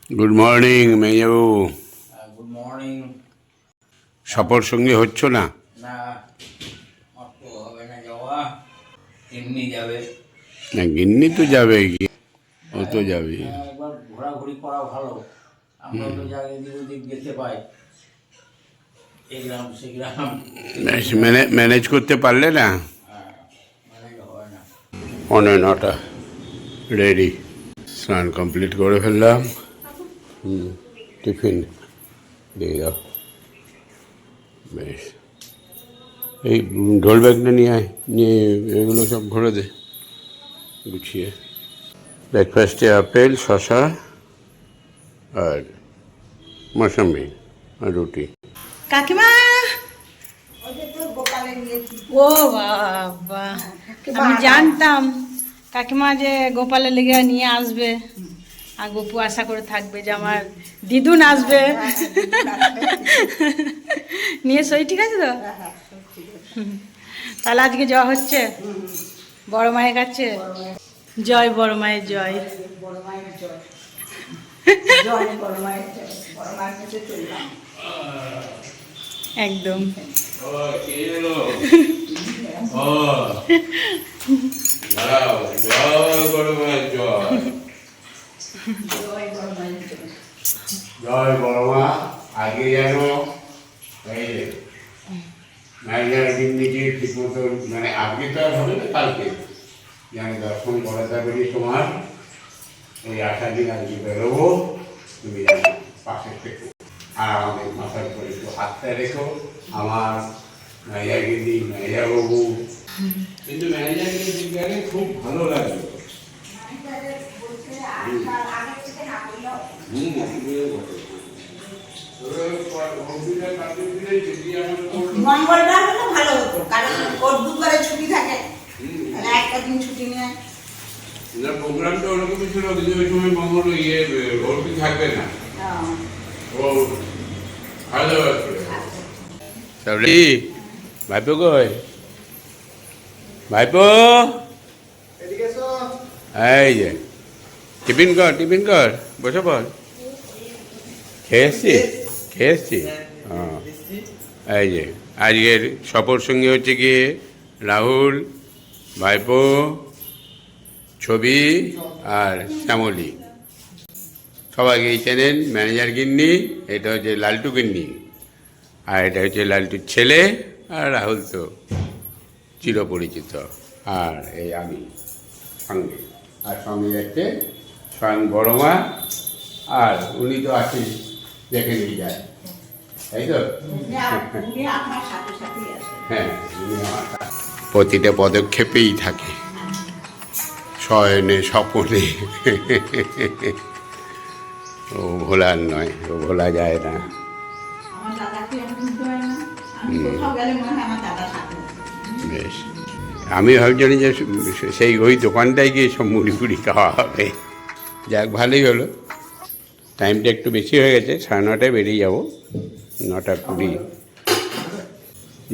Good morning মেয়েবাবু। Good morning. সফর সঙ্গে হচ্ছ না? না, অত হবে না যাওয়া, এমনি যাবে। না, গিন্নি তো যাবে, ও তো যাবে। একবার ঘোরাঘুরি করা ভালো, আমরা তো যাই এদিক ওদিক যেতে পাই, এই গ্রাম সে গ্রাম। ম্যানেজ করতে পারলে না? মানে হয় না। 9:45 রেডি, স্নান কমপ্লিট করে ফেললাম। টিফিন দিয়ে দাও। বেশ, এই ঢোল ব্যাগটা নিয়ে আয়, নিয়ে এগুলো সব ভরে দে গুছিয়ে। ব্রেকফাস্টে আপেল, শশা আর মৌসম্বি আর রুটি। কাকিমা, ও বাবা, আমি জানতাম কাকিমা যে গোপালের লেগে নিয়ে আসবে, আর গপু আশা করে থাকবে যে আমার দিদুন আসবে। নিয়ে সই ঠিক আছে তো? তাহলে আজকে যাওয়া হচ্ছে বড় মায়ের কাছে। জয় বড় মায়ের জয়। একদম। জয় বড়মা। আগে যেন ম্যানেজার গিন্নিকে ঠিক মতো, মানে আজকে তো আর হবে না, কালকে যেন দর্শন করাতে পারি তোমার। ওই 8 দিন আজকে বেরোবো, তুমি যেন পাশে থেকো আর আমাদের মাথার উপরে একটু হাতটা রেখো। আমার ম্যানেজার গিন্নি, ম্যানেজার বাবু, কিন্তু ম্যানেজার গিন্নি গেলে খুব ভালো লাগবে। মঙ্গলবার হলে ভালো হতো, কারণ ওর বুধবারে ছুটি থাকে, তাহলে একটা দিন ছুটি নিয়ে প্রোগ্রামটা ওরকমই ছিল, কিন্তু ওই সময় মঙ্গল ওর কি থাকবে না, ও ভালো ভাইপো কই? ভাইপো এই যে টিফিন কর বসে পড়। খেয়ে এসছি। এই যে আজকের সফর সঙ্গী হচ্ছে গিয়ে রাহুল, ভাইপো, ছবি আর শ্যামলী। সবাইকে এই চেনেন, ম্যানেজার গিন্নি, এটা হচ্ছে লালটু গিন্নি, আর এটা হচ্ছে লালটুর ছেলে, আর রাহুল তো চিরপরিচিত, আর এই আমি সঙ্গে, আর সঙ্গে যাচ্ছে স্বয়ং বড়মা, আর উনি তো আছেন, দেখে নিয়ে যায়, তাই তো? আপনার সাথে সাথেই আছে। হ্যাঁ, উনি আমার প্রতিটা পদক্ষেপেই থাকে, শয়নে স্বপনে। ও ভোলার নয়, ও ভোলা যায় না। আমার দাদাকে আমি ভুলতে পারি না, আমি কোথাও গেলে মনে হয় আমার দাদার সাথে। বেশ, আমি ভাবছিলাম যে সেই ওই দোকানটায় গিয়ে সব মুড়ি ফুড়ি খাওয়া হবে। যাক, ভালোই হলো, টাইমটা একটু বেশি হয়ে গেছে, 9:30 বেরিয়ে যাবো, 9:20।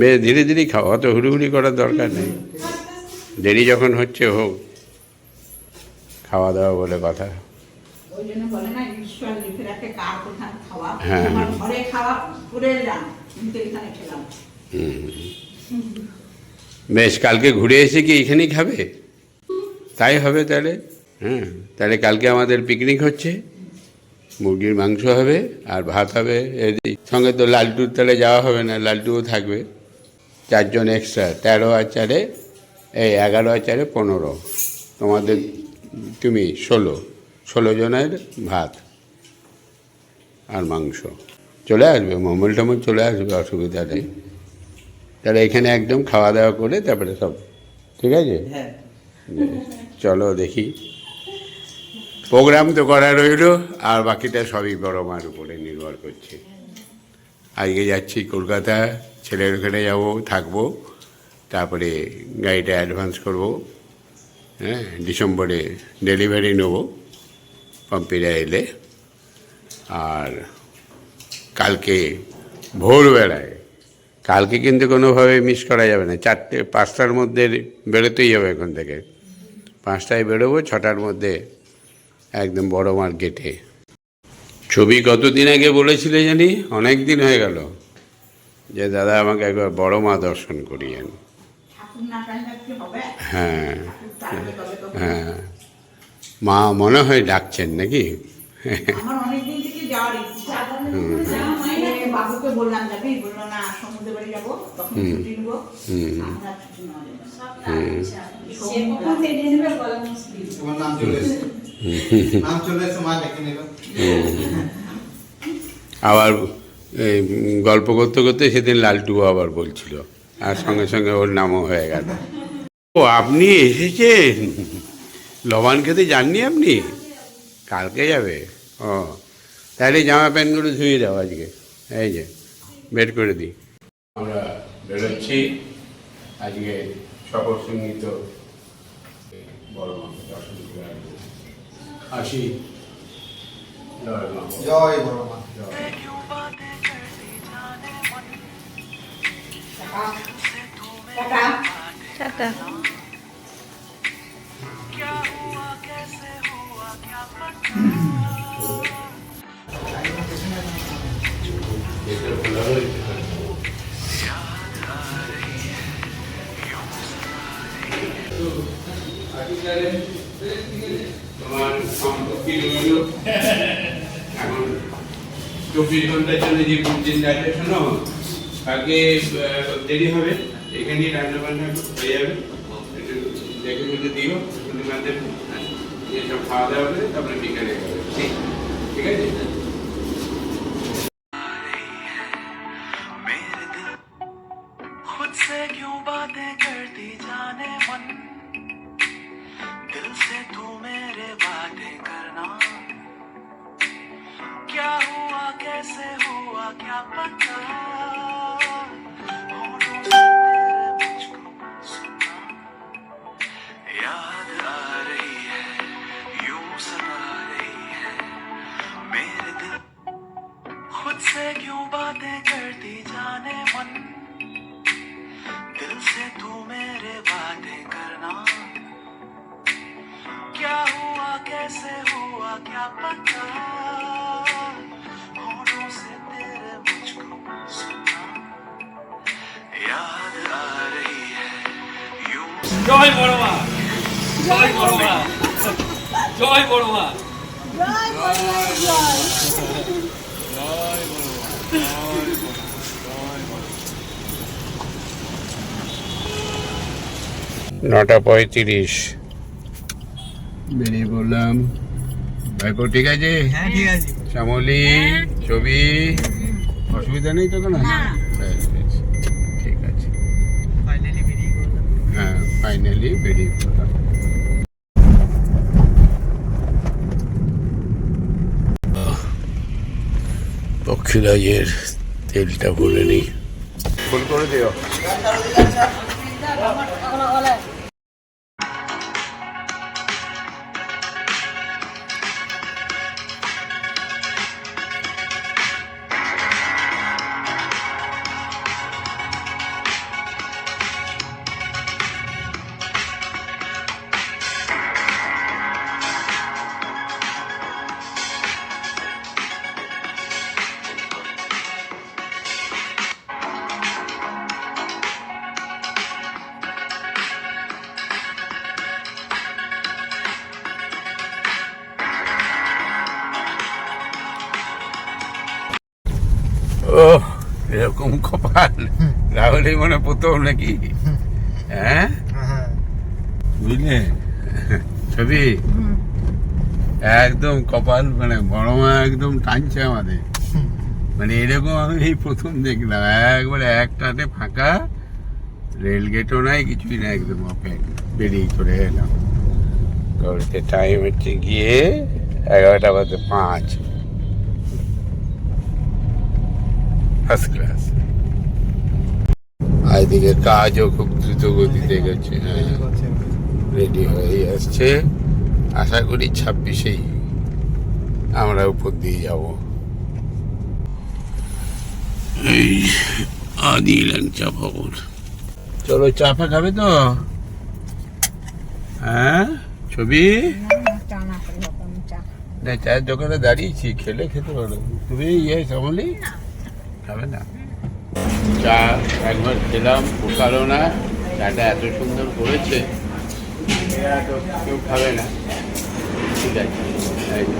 বেশ ধীরে ধীরে খাওয়া, অত হুড়ুহুড়ি করার দরকার নেই, দেরি যখন হচ্ছে হোক, খাওয়া দাওয়া বলে কথা। ওই জন্য বলে না, ঈশ্বর লিখে রাখে কার কোথায় খাওয়া। হ্যাঁ। আমার ঘরে খাওয়া করে এলাম, কিন্তু এখানে খেলাম। বেশ, কালকে ঘুরে এসে কি এখানেই খাবে? তাই হবে তাহলে। হ্যাঁ, তাহলে কালকে আমাদের পিকনিক হচ্ছে, মুরগির মাংস হবে আর ভাত হবে। সঙ্গে তো লালটুর তাহলে যাওয়া হবে না, লালটুও থাকবে। 4 জন এক্সট্রা, 13 আর 4, এই 11 আর 4, 15। তোমাদের তুমি 16 জনের ভাত আর মাংস চলে আসবে, মোমল টোমল চলে আসবে, অসুবিধা নেই। তাহলে এখানে একদম খাওয়া দাওয়া করে তারপরে সব ঠিক আছে। চলো দেখি, প্রোগ্রাম তো করা রইল, আর বাকিটা সবই বড় মার উপরে নির্ভর করছে। আজকে যাচ্ছি কলকাতা, ছেলের ওখানে যাবো, থাকবো, তারপরে গাড়িটা অ্যাডভান্স করব। হ্যাঁ, ডিসেম্বরে ডেলিভারি নেব পম্পিরা এলে। আর কালকে ভোরবেলায়, কালকে কিন্তু কোনোভাবে মিস করা যাবে না, 4-5টার মধ্যে বেরোতেই হবে এখান থেকে। 5টায় বেরোবো, 6টার মধ্যে একদম বড় মার গেটে। ছবি কতদিন আগে বলেছিলে জানি, অনেক দিন হয়ে গেল, যে দাদা আমাকে একবার বড় মা দর্শন করিয়েন। ঠাকুর না টানলে কি হবে? হ্যাঁ টানলে তবে তো হবে। হ্যাঁ, মা মনে হয় ডাকছেন নাকি? আমার অনেকদিন থেকে যাওয়ার ইচ্ছা। বাবুকে বললাম যাবি, বললো না সমুদ্র বাড়ি যাবো, তখন ছুটি নেবো। আমরা ছুটি নেওয়া যাবে না। তোমার নাম চলে এসেছে, নাম চলে এসেছে, মা ডেকে নিল। আবার এই গল্প করতে করতে সেদিন লালটু আবার বলছিল, আর সঙ্গে সঙ্গে ওর নামও হয়ে গেল। ও আপনি এসেছেন, লবণ খেতে যাননি আপনি? কালকে যাবে? ও তাহলে জামা প্যান্টগুলো ধুয়ে দাও আজকে, এই যে বের করে দিই। আমরা বেরোচ্ছি আজকে শপথ সঙ্গীত বড় মাকে দর্শন করে আসবো। আসি। জয় মা। জয় বড় মা। জয়। টাটা। টাটা। তোমার সম্পত্তি রইল এখন 24 ঘন্টার জন্য যে চিন্তাটা, শোনো আগে দেরি হবে, এখানেই রান্না বান্না হয়ে যাবে, একটু দেখে বুঝে দিও, পূর্ণিমাদের যেসব খাওয়া দাওয়া হবে তারপরে বিকালে যাবে, ঠিক আছে? खुद से क्यों बातें करती जाने मन, दिल से तू मेरे बातें करना, क्या हुआ कैसे हुआ क्या पता, होठों से तेरे मुझको सुना, याद आ रही है यूं सता रही है मेरे दिल, खुद से क्यों बातें करती जाने मन, दिल से तू मेरे बातें करना, क्या हुआ कैसे हुआ क्या पता, होठों से तेरे मुझको सुना, याद आ रही है यूं। জয় বড় মা, জয় বড় মা, জয় বড় মা। নটা 35 বেরিয়ে পড়লাম। ভাইপো ঠিক আছে? হ্যাঁ ঠিক আছে। শ্যামলি, ছবি, অসুবিধা নেই তো কোনো? বেশ, বেশ, ঠিক আছে। ফাইনালি বেরিয়ে পড়লাম। হ্যাঁ, ফাইনালি বেরিয়ে পড়লাম। পক্ষীরাজের তেলটা ভরে নিই, ফুল করে দিও। ও এরকম কপাল রাহুলই মনে প্রথম নাকি? হ্যাঁ বুঝলে ছবি, একদম কপাল, মানে বড় মা একদম টানছে আমাদের, মানে এরকম আমি এই প্রথম দেখলাম। একবারে একটাতে ফাঁকা, রেল গেটও নাই, কিছুই না, একদম ওপেন, বেরিয়ে চলে এলাম। টাইম হচ্ছে গিয়ে 11:05। First class. আর এদিকে কাজও খুব দ্রুত গতিতে গেছে, হ্যাঁ রেডি হয়ে আসছে। আশা করি 26-এই আমরা উপর দিয়ে যাব। এই আদি ল্যাংচা ভবন। চলো চা ফা খাবে তো? হ্যাঁ ছবি, না চায়ের দোকানে দাঁড়িয়েছি, খেলে খেতে পারো। তুমি ইয়ে সামলি খাবে না? চা একবার খেলাম, পোষালো না। চাটা এত সুন্দর করেছে, এরা তো কেউ খাবে না। ঠিক আছে, এই যে।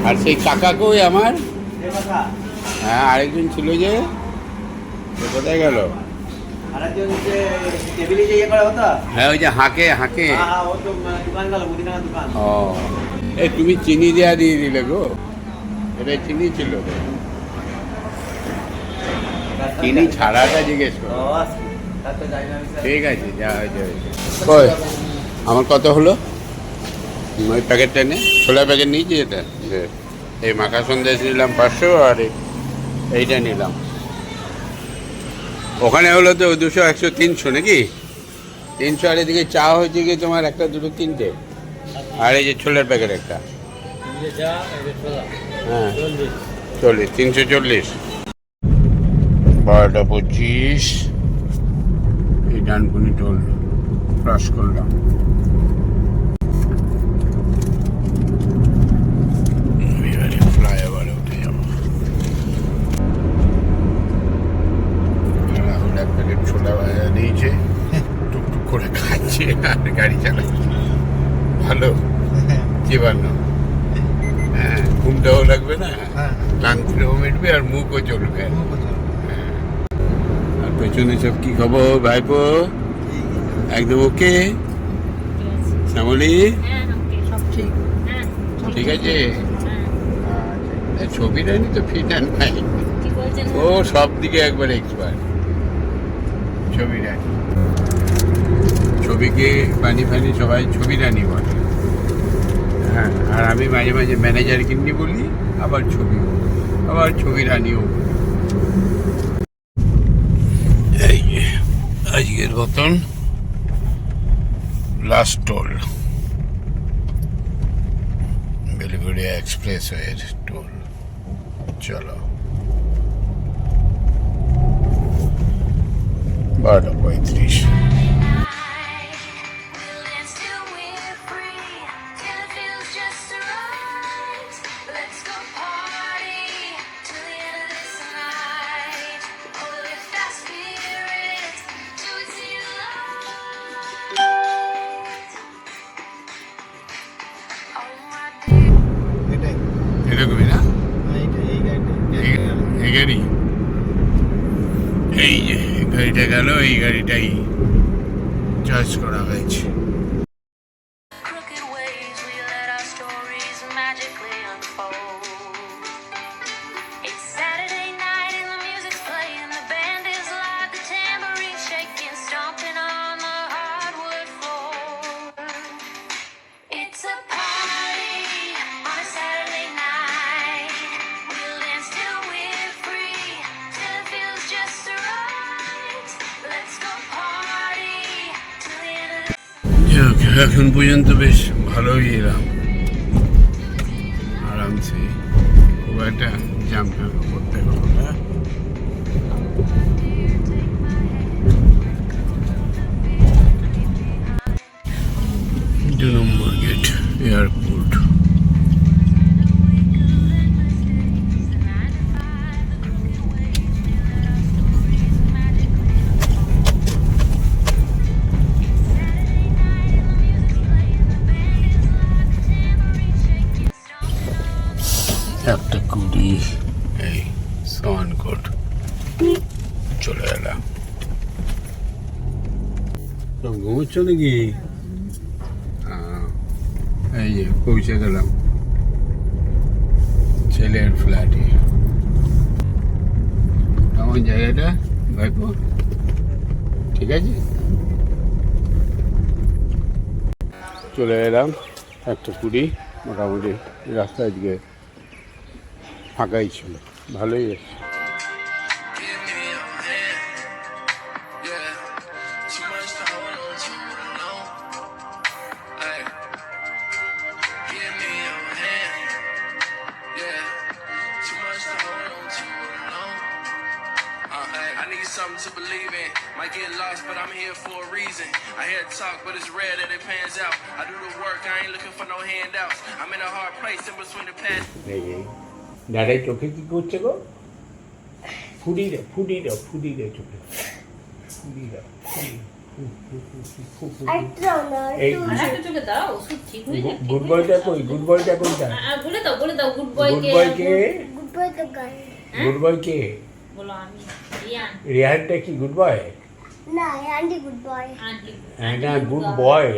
আর সেই কাকাকেও আমার, হ্যাঁ আরেকজন ছিল যে, সে কোথায় গেল? হ্যাঁ ওই যে হাঁকে হাঁকে। ও এই তুমি চিনি দেওয়া দিয়ে দিলে গো, এটা চিনি ছিল তো। চিনি ছাড়াটা জিজ্ঞেস করো। ঠিক আছে, যা হয়েছে হয়েছে। কই আমার কত হলো? ওই প্যাকেটটা নে, ছোলা প্যাকেট নিয়েছি এটা। এই মাখা সন্দেশ নিলাম 500, আর এইটা নিলাম। ওখানে হলো তো 200, 100, 300 নাকি? 300। আর এদিকে চা হয়েছে কি তোমার 1, 2, 3টে। আর এই যে ছোলার প্যাকেট একটা, হ্যাঁ 40, 340। 12টা 25। এই ডানকুনি টোল ক্রস করলাম। এবারে ফ্লাইওভারে উঠে যাবো। রাহুল এক প্যাকেট ছোলা ভাজা দিয়েছে, টুকটুক করে খাচ্ছে আর গাড়ি চালাচ্ছে। ভালো জীবাণু, হ্যাঁ ঘুমটাও লাগবে না, ক্লান্তিও মিটবে আর মুখও চলবে। আর পেছনে সব কি খবর ভাইপো? একদম ওকে শ্যামলি? ঠিক আছে। ছবি রানি তো ফিট অ্যান্ড ফাইন, ও সব দিকে একবার এক্সপার্ট। ছবি রানি, ছবিকে পানি ফানি সবাই ছবি রানি বলে। হ্যাঁ আর আমি মাঝে মাঝে ম্যানেজার কিন্নি বলি, আবার ছবি, আবার ছবি রানিও। এই আজকের মতন লাস্ট টোল, বেলিগুড়িয়া এক্সপ্রেসওয়ের টোল। চলো 12:35। এরকমই না এই গাড়ি, এই যে গাড়িটা গেল, এই গাড়িটাই চার্জ করা হয়েছে। Crooked ways we let our stories magically unfold. It's Saturday night and the music's playing. The band is loud, the tambourine shaking, stomping on the hardwood floor. It's a party on a Saturday night. We'll dance till we're free, till it feels just right. Let's go party till the end of the যাক, এখন পর্যন্ত বেশ ভালোই এলাম, আরামসে, খুব একটা jump করতে হলো না। নম্বর গেট এয়ারপোর্ট। একটা 20, এই সোয়ানকোট চলে এলাম। সব ঘুমোচ্ছ নাকি? এই যে পৌঁছে গেলাম ছেলের ফ্ল্যাটে। কেমন জায়গাটা ভাইপো? ঠিক আছে, চলে এলাম 1:20। মোটামুটি রাস্তা আজকে ফাঁকাই ছিল, ভালোই এসছে। something to believe in. Might get lost, but I'm here for a reason. I hear talk, but it's rare that it pans out. I do the work, I ain't looking for no handouts. I'm in a hard place in between the past. এই যে দাদাই চোখে কি করছে গো? Foodie দাও চোখে, foodie দাও, এই চোখে দাও, ওষুধ ঠিক হয়ে যাবে। গুড বয়টা কই? গুড বয়টা কোনটা? বলে দাও গুড গুড বয়কে। বয় কে? গুড বয় কে? বলো আমি রিয়ান। রিহানটা কি গুড বয়? না আন্টি গুড বয়। আন্টি না গুড বয়,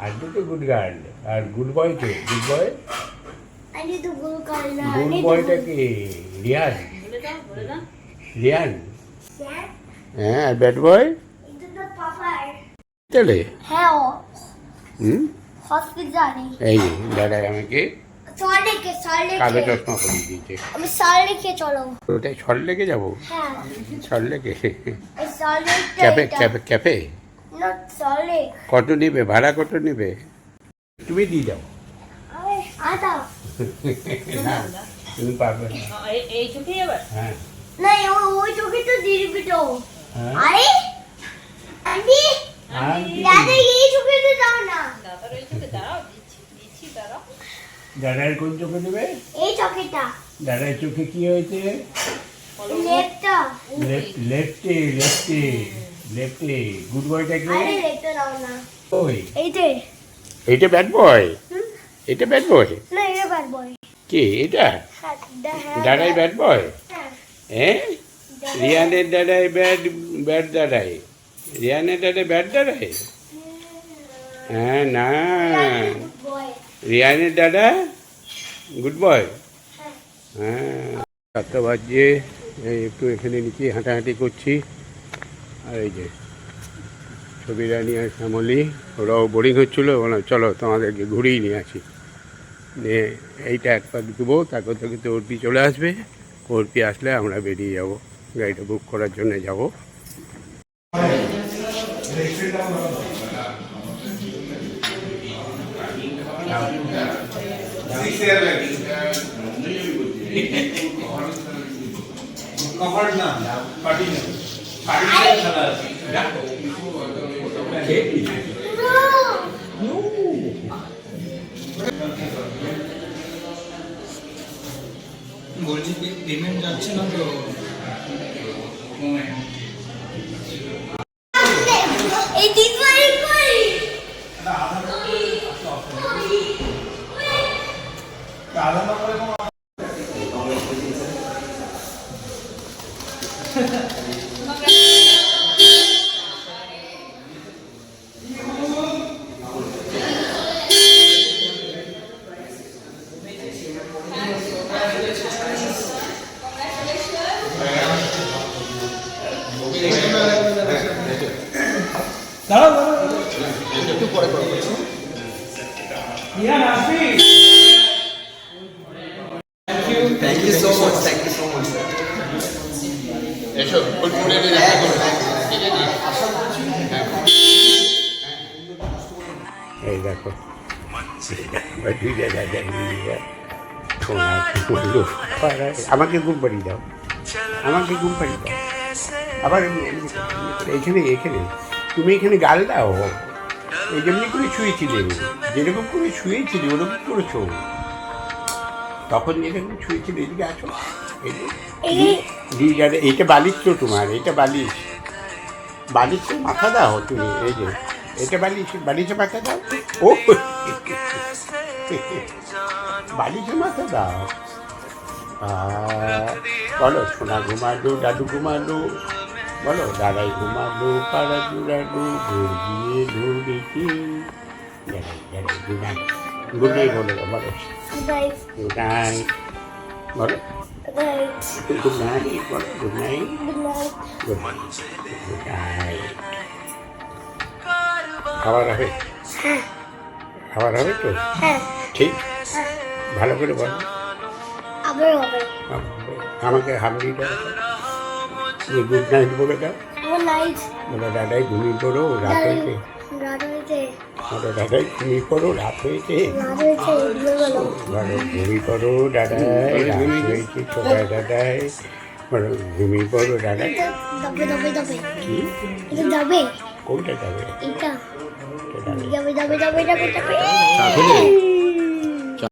আন্টি তো গুড গার্ল, আর গুড বয় কে? গুড বয়, আন্টি তো গুড গার্ল না। গুড বয়টা কি? রিয়ান, বলে দাও। রিয়ান। হ্যাঁ, আর ব্যাড বয় এটা তো পাপার। তাহলে হ্যাঁ ও হুম, হসপিটালে। এই যে দাদাই আমাকে সল্টলেকে কালো চশমা পরিয়ে দিয়েছে। আমি সল্টলেকে চলো। ওটাই সল্টলেকে যাবো? হ্যাঁ সল্টলেকে এই সল্টলেক ক্যাফে নট সল্টলেক। কত নেবে ভাড়া? কত নেবে? তুমি দিয়ে যাও। আটা না তুমি পারবে না। এই চোখে আবার? হ্যাঁ না ওই চোখে তো দিবি তো। হ্যাঁ আরে আন্টি আন্টি, দাদা এই চোখে তো দাও না। দাদার এই চোখে দাঁড়াও, দিচ্ছি দাঁড়াও। দাদার কোন চোখে দেবে? এই চোখেটা দাদার চোখে কি হয়েছে? লেফটটা। লেফটে গুড বয়টা কি? আরে লেফটটা দাও না। ওই এইতে এইটা ব্যাড বয়, এটা ব্যাড বয়। না এটা ব্যাড বয়। কে এটা? হ্যাঁ দাদাই ব্যাড বয়? হ্যাঁ হ্যাঁ, রিয়ানের দাদাই ব্যাড দাদাই, রিয়ানের দাদাই ব্যাড দাদাই। হ্যাঁ না, বয়। রিয়ানের দাদা গুড বয়। হ্যাঁ, 7টা বাজে, এই একটু এখানে নিচে হাঁটাহাঁটি করছি। আর এই যে ছবি রানী আর শ্যামলি, ওরাও বোরিং হচ্ছিলো, বললাম চলো তোমাদেরকে ঘুরিয়ে নিয়ে আসি। নিয়ে এইটা একবার দেবো, তারপর থেকে তো অর্পি চলে আসবে, অর্পি আসলে আমরা বেরিয়ে যাব, গাড়িটা বুক করার জন্য যাব। কভার না পার্টি না বলছি পেমেন্ট যাচ্ছে না তো। এই দিবাই কই আধা নম্বরে Thank you so much. এসো ফুলপুরে দেখা করো, ঠিক আছে? এই দেখো আমাকে ঘুম পাড়িয়ে দাও, আমাকে ঘুম পাড়িয়ে দাও। আবার এখানে তুমি এখানে গাল দাও, এই জন্যই করে শুয়েছিলে, যেরকম করে শুয়েছিলে ওরকম করেছো, তখন যেরকম শুয়েছিলে। এদিকে আছো, এইটা বালিশ তো তোমার, এটা বালিশে মাথা দাও তুমি, এই যে এটা বালিশে মাথা দাও। ও বালিশে মাথা দাও। বলো সোনা ঘুমালো, দাদু ঘুমালো, বলো দাদাই ঘুমালো, পাড়া জুড়ালো, ঘুর দিয়ে ধরেছি। গুড নাইট, গুড নাইট বলো, বলো গুড নাইট, বলো গুড নাইট, বলো গুড নাইট, গুড নাইট। খাবার হবে? খাবার হবে তো? ঠিক, ভালো করে বলো। আমাকে হামড়ি দাও, গুড নাইট বলে দাও। বলো দাদাই ঘুমিয়ে পড়ো, রাত হয়েছে। বলো দাদাই ঘুমিয়ে পড়ো, রাত হয়েছে। বলো ঘুমিয়ে পড়ো দাদাই, রাত হয়েছে। ছোটা দাদাই ঘুমিয়ে পড়ো দাদা। দবে দবে দবে কি এটা দবে কোনটা যাবে? এটা এটা যাবে। দবে দবে দবে দবে দবে তাহলে